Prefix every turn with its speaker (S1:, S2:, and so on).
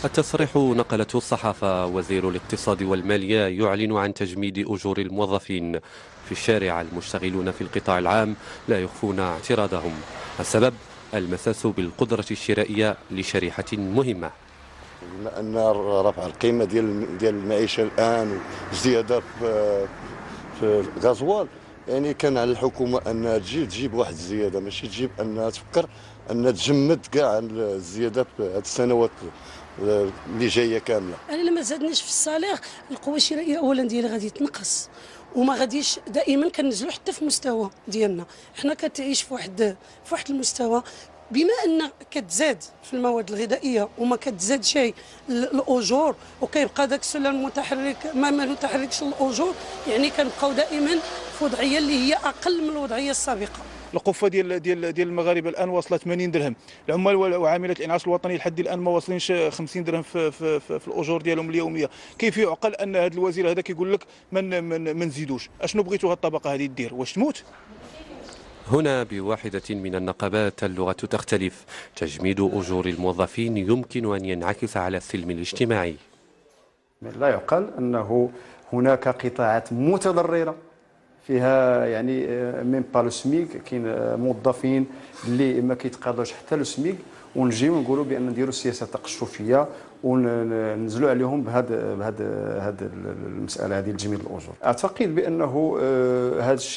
S1: التصريح نقلته الصحافة. وزير الاقتصاد والمالية يعلن عن تجميد أجور الموظفين في الشارع. المشتغلون في القطاع العام لا يخفون اعتراضهم. السبب المساس بالقدرة الشرائية لشريحة مهمة.
S2: بما ان رفع القيمه ديال المعيشه الان وزياده في الغازوال، يعني كان على الحكومه انها تجيب واحد الزياده، ماشي تجيب انها تفكر انها تجمد كاع الزياده في هذه السنوات اللي جايه كامله.
S3: انا لما زادناش في الصالير القوه الشرائيه اولا ديالها غادي تنقص، وما غاديش دائما كنزلوا حتى في المستوى ديالنا. حنا كتعيش في واحد المستوى. بما ان كتزاد في المواد الغذائيه وما كتزاد شيء الاجور، وكيبقى داك السلم المتحرك ما متحركش الاجور، يعني كنبقاو دائما في وضعيه اللي هي اقل من الوضعيه السابقه.
S4: القفه ديال المغاربه الان واصله 80 درهم. العمال وعاملات الانعاش الوطني لحد الان ما واصلينش 50 درهم في الاجور ديالهم اليوميه. كيف يعقل ان هذا الوزير هذا كيقول لك ما نزيدوش؟ اشنو بغيتوا هذه الطبقه هذه دير؟ واش تموت؟
S1: هنا بواحدة من النقابات اللغة تختلف. تجميد أجور الموظفين يمكن أن ينعكس على السلم الاجتماعي.
S5: لا يعقل أنه هناك قطاعات متضررة فيها، يعني ميم با لو سميك، كاين موظفين اللي ما كيتقاضوش حتى لو سميك، ونجيو نقولوا بان نديروا سياسه تقشفيه وننزلوا عليهم بهذا المساله هذه تجميد الاجور. اعتقد بانه هذا الشيء